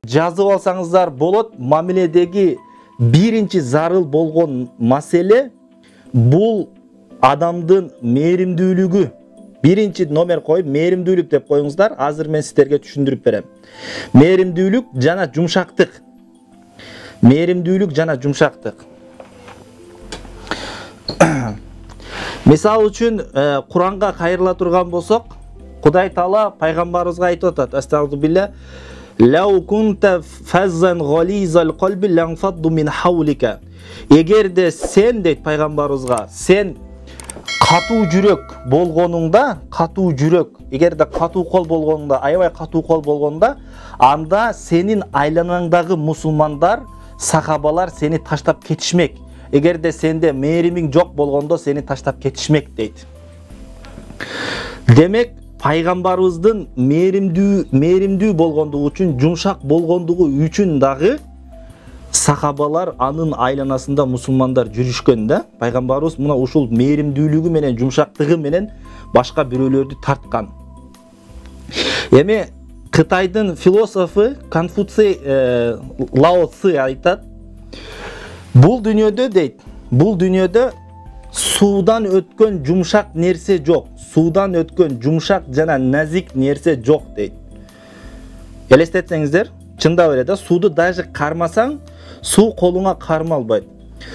Жазып алсаңыздар болот. Мамиледеги биринчи зарыл болгон маселе бул адамдын мээримдүүлүгү. Биринчи номер коюп мээримдүүлүк деп коюңуздар. Азыр мен сиздерге түшүндүрүп берем. Мээримдүүлүк жана жумшактык. Мээримдүүлүк жана жумшактык. Мисал үчүн Куранга кайрыла турган болсок, Кудай Таала пайгамбарыбызга айтып атат: Астагфирулла. Лау кунта фаззан гализал қалби ланфадду мин хаулика. Эгерде сен, дейт пайгамбарыбызга, сен катуу жүрөк болгонуңда, катуу жүрөк, эгерде катуу кол болгонуңда, аябай катуу кол болгонда, анда сенин айланаңдагы мусулмандар, сахабалар сени таштап кетишмек. Эгерде сенде мээримиң жок болгондо сени таштап кетишмек, дейт. Демек, пайгамбарыбыздын мээримдүү болгондугу үчүн, жумшак болгондугу үчүн дагы сахабалар анын айланасында мусулмандар жүрүшкөн да. Пайгамбарыбыз мына ушул мээримдүүлүгү менен, жумшактыгы менен башка бирөөлөрдү тарткан. Эми Кытайдын философу Конфуций Лао Цзы айтат: бул дүйнөдө, дейт, бул дүйнөдө суудан өткөн жумшак нерсе жок. Суудан өткөн жумшак жана назик нерсе жок, дейт. Элестетсеңиздер, чындап эле да, сууду даже кармасаң, суу колуңа карма албайт.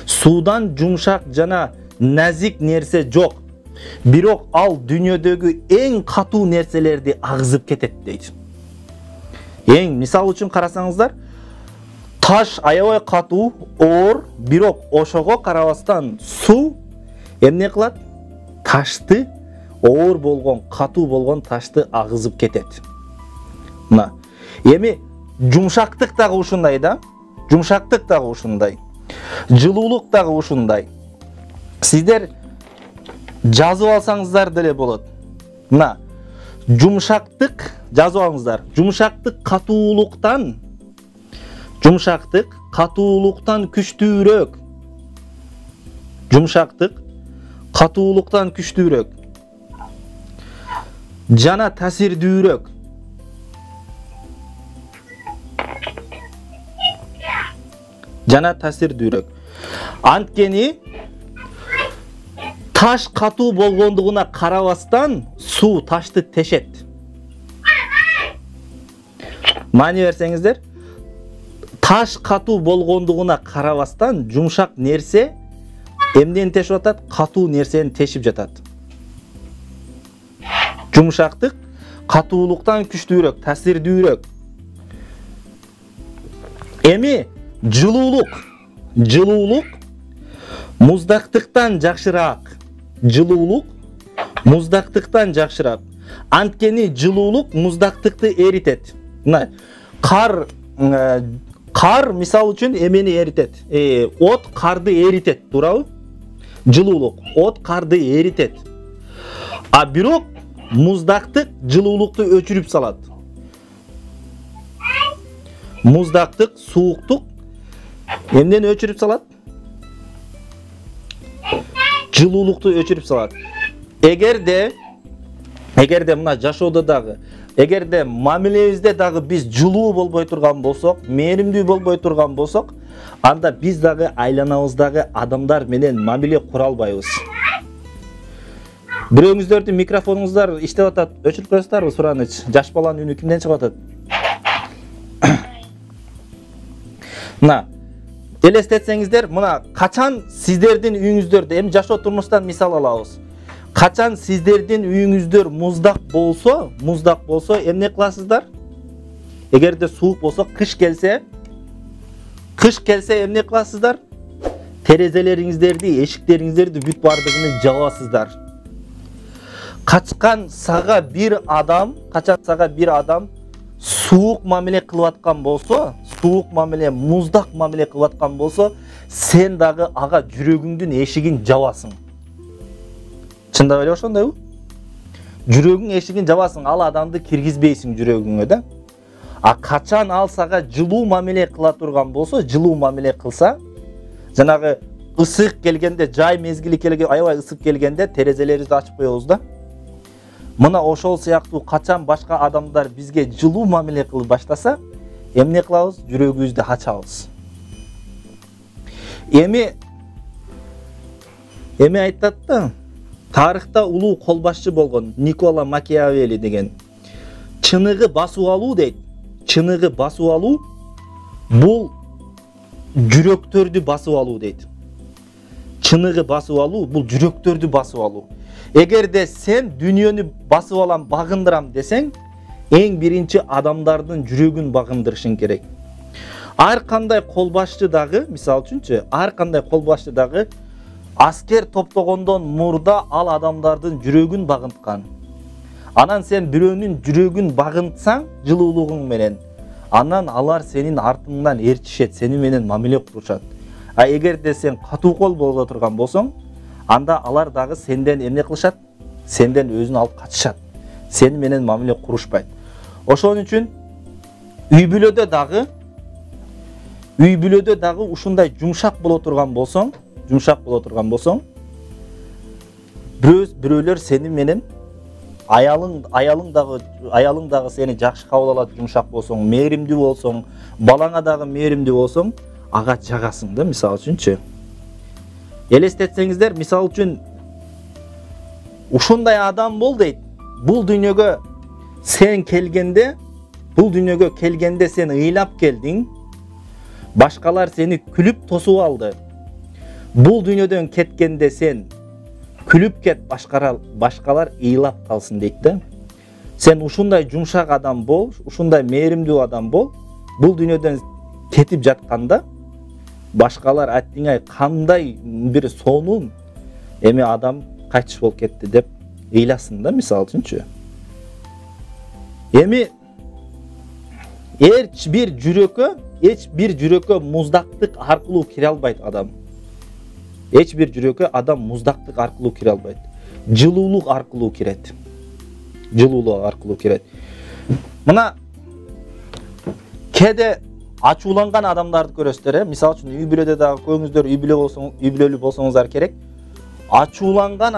Суудан жумшак жана назик нерсе жок. Бирок ал дүйнөдөгү эң катуу нерселерди агызып кетет, дейт. Эң, мисал үчүн карасаңыздар, таш аябай катуу, оор, бирок ошого карабастан суу эмне кылат? Ташты, оор болгон, катуу болгон ташты агызып кетет. Мына, эми жумшактык дагы ушундай да. Жумшактык дагы ушундай. Жылуулук дагы ушундай. Сиздер жазып алсаңыздар деле болот. Мына, жумшактык жазып алыңыздар. Жумшактык катуулуктан күчтүүрөөк. Жумшактык катуулуктан күчтүүрөөк. Жана таасирдүүрөөк. Жана таасирдүүрөөк. Анткени таш катуу болгондугуна карабастан суу ташты тешет. Маани берсеңиздер, таш катуу болгондугуна карабастан жумшак нерсе эмнени тешип атат? Катуу нерсени тешип жатат. Жумшактык катуулуктан күчтүүрөөк, таасирдүүрөөк. Эми жылуулук муздактыктан жакшыраак. Жылуулук муздактыктан жакшыраак. Анткени жылуулук муздактыкты эритет. Мына, кар мисал үчүн эмени эритет? От карды эритет, туурабы? Жылуулук от карды эритет. А бирок муздактык жылуулукту өчүрүп салат. Муздактык сууктук эмнени өчүрүп салат? Жылуулукту өчүрүп салат. Эгерде мына жашоодо дагы, эгерде мамилебизде дагы биз жылуу болбой турган болсок, мээримдүү болбой турган болсок, анда биз дагы айланабыздагы адамдар менен мамиле кура албайбыз. Бирөөңүздөрдүн микрофонуңуздар иштеп атат, өчүрүп коесуздарбы сураныч? Жаш баланын үнү кимден чыгып атат? Мына, элестетсеңиздер, мына качан сиздердин үйүңүздөрдө, эми жашоо турмуштан мисал алабыз. Качан сиздердин үйүңүздөр муздак болсо, эмне кыласыздар? Эгерде суук болсо, кыш келсе эмне кыласыздар? Терезелериңиздерди, эшиктериңиздерди бүт бардыгын жабасыздар. Качан сага бир адам суук мамиле кылып аткан болсо, муздак мамиле кылып аткан болсо, сен дагы ага жүрөгүңдүн эшигин жабасың. Чындап эле ошондойбу? Жүрөгүң эшигин жабасың, ал адамды киргизбейсиң жүрөгүңө да. А качан ал сага жылуу мамиле кыла турган болсо, жылуу мамиле кылса, жанагы ысык келгенде, жай мезгили келгенде, аябай ысык келгенде терезелерибизди ачып коебуз да. Мына ошол сыяктуу качан башка адамдар бизге жылуу мамиле кылып баштаса, эмне кылабыз? Жүрөгүбүздү ачабыз. Эми айтат да, тарыхта улуу кол башчы болгон Никколо Макиавелли деген чыныгы басып алуу дейт. Чыныгы басып алуу бул жүрөктөрдү басып алуу дейт. Чыныгы басып алуу бул жүрөктөрдү басып алуу. Эгерде сен дүйнөнү басып алам, багындырам десең, эң биринчи адамдардын жүрөгүн багындырышың керек. Ар кандай кол башчы дагы, мисалы үчүнчү, ар кандай кол башчы дагы аскер топтогондон мурда ал адамдардын жүрөгүн багынткан. Анан сен бирөөнүн жүрөгүн багынтсаң жылуулугуң менен, анан алар сенин артыңдан ээрчишет, сени менен мамиле курушат. А эгерде сен катуу кол боло турган болсоң, анда алар дагы сенден эмне кылышат? Сенден өзүн алып качышат. Сени менен мамиле курушпайт. Ошон үчүн үй бүлөдө дагы ушундай жумшак боло турган болсоң, бирөөлөр сени менен аялың дагы сени жакшы кабыл алат, жумшак болсоң, мээримдүү болсоң, балаңа дагы мээримдүү болсоң, ага жагасың да, мисалы үчүнчү. Элестетсеңиздер, мисалы үчүн ушундай адам бол дейт. Бул дүйнөгө келгенде сен ыйлап келдиң, башкалар сени күлүп тосуп алды. Бул дүйнөдөн кеткенде сен күлүп кет, башкалар ыйлап калсын дейт да. Сен ушундай жумшак адам бол, ушундай мээримдүү адам бол. Бул дүйнөдөн кетип жатканда башкалар аттиңай кандай бир сонун адам кайтыш болуп кетти деп ыйласын да, мисалы үчүнчү. Эми эч бир жүрөккө муздактык аркылуу кире албайт адам. Эч бир жүрөккө адам муздактык аркылуу кире албайт. Жылуулук аркылуу кирет. Мына кээде ачууланган адамдарды көрөсүздөр, мисалы үчүн үй бүлөдө дагы көңүздөр үй бүлөлүү болсоңуздар керек. Ачууланган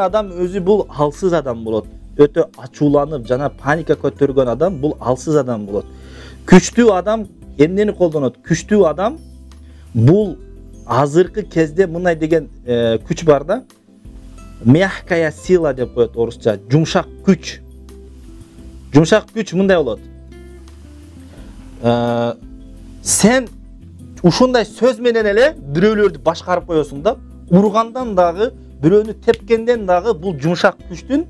адам өзү бул алсыз адам болот. Өтө ачууланып жана паника көтөргөн адам бул алсыз адам болот. Күчтүү адам эмнени колдонот? Күчтүү адам бул азыркы кезде мындай деген күч бар да. Мягкая сила деп коет орусча, жумшак күч. Жумшак күч мындай болот. Сен ушундай сөз менен эле бирөөлөрдү башкарып коесуң да, ургандан дагы, бирөөнү тепкенден дагы бул жумшак күчтүн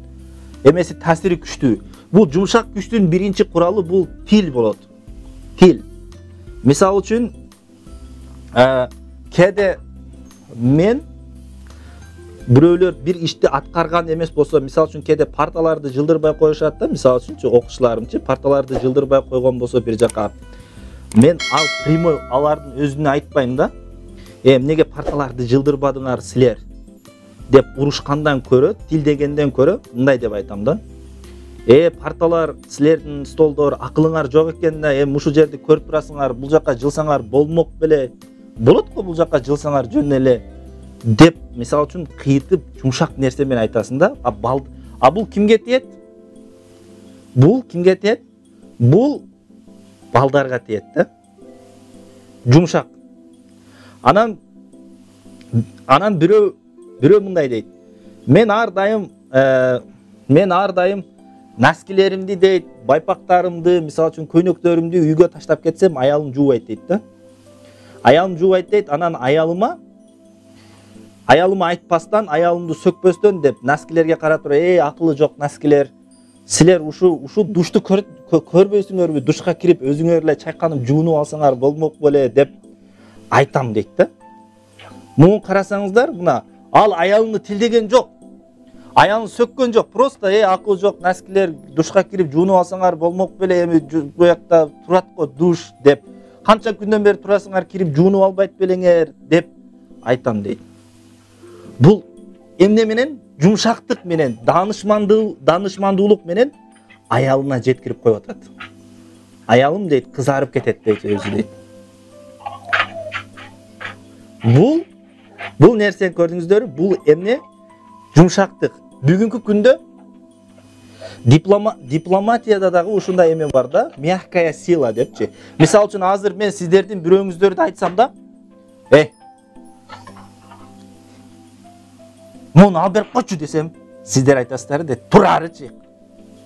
эмеси таасири күчтүү. Бул жумшак күчтүн биринчи куралы бул тил болот. Тил. Мисалы үчүн кээде мен бирөөлөр бир ишти аткарган эмес болсо, мисалы үчүн кээде парталарды жылдырбай коюшат да, мисалы үчүнчү окуучуларымчы парталарды жылдырбай койгон болсо бир жака, мен ал прямой алардын өзүнө айтпайм да. Эмнеге парталарды жылдырбадыңар силер деп урушкандан көрө, тилдегенден көрө мындай деп айтам да. Парталар силердин столдор акылыңар жок экен да, мушу жерди көрүп турасыңар, бул жака жылсаңар болмок беле. Болот го бул жака жылсаңар жөн эле деп, мисалы үчүн кыйтып жумшак нерсе менен айтасың да. А бул кимге тиет? Бул балдарга тиет да. Жумшак. Анан бирөө мындай дейт. Мен ар дайым наскилеримди дейт, байпактарымды, мисалы үчүн көйнөктөрүмдү үйгө таштап кетсем, аялым жуубайт дейт да. Аялым жуубайт дейт, анан аялыма айтпастан, аялымды сөкпөстөн деп наскилерге карап туруп, акылы жок наскилер, силер ушу душту көрбөйсүңөрбү, душка кирип өзүңөр эле чайканып жуунуп алсаңар болмок беле деп айтам дейт да. Муну карасаңыздар, мына ал аялын тилдеген жок. Аялын сөккөн жок, просто акыл жок наскилер, душка кирип жуунуп алсаңар болмок беле, эми буякта турат го душ деп. Канча күндөн бери турасыңар, кирип жуунуп албайт белеңер деп айтам дейт. Бул эмне менен? Жумшактык менен, данышмандуулук менен аялына жеткирип коюп атат. Аялым дейт, кызарып кетет дейт өзү дейт. Бул нерсени көрдүңүздөрбү? Бул эмне? Жумшактык. Бүгүнкү күндө дипломатияда дагы ушундай эме бар да, мягкая сила депчи. Мисалы үчүн азыр мен сиздердин бирөөңүздөрдү айтсам да, муну алып берип койчу десем, сиздер айтасыздар да, турарычы.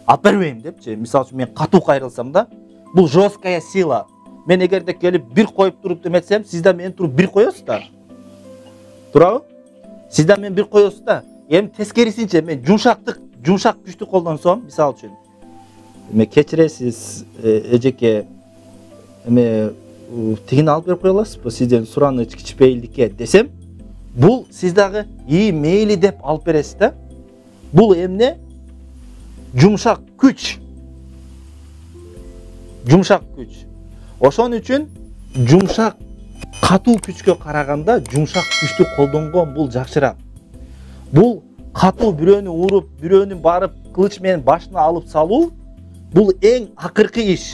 Алып бербейм депчи. Мисалы үчүн мен катуу кайрылсам да, бул жесткая сила. Мен эгерде келип бир коюп туруп деметсем, сиздер мен туруп бир коесуздар. Турабы? Сиздер мен бир коесуздар. Эми тескерисинче мен жумшак күчтү колдонсом, мисалы үчүн. Эме кечиресиз, эжеке, эме тигини алып берип кое аласызбы? Сиздердин сураныч кичпейилдикке десем, бул сиз дагы мейли деп алып бересиз да. Бул эмне? Жумшак күч. Жумшак күч. Ошон үчүн жумшак катуу күчкө караганда жумшак күчтү колдонгон бул жакшыраак. Бул катуу бирөөнү уруп, бирөөнү барып кылыч менен башына алып салуу, бул эң акыркы иш.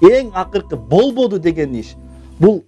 Эң акыркы болбоду деген иш. Бул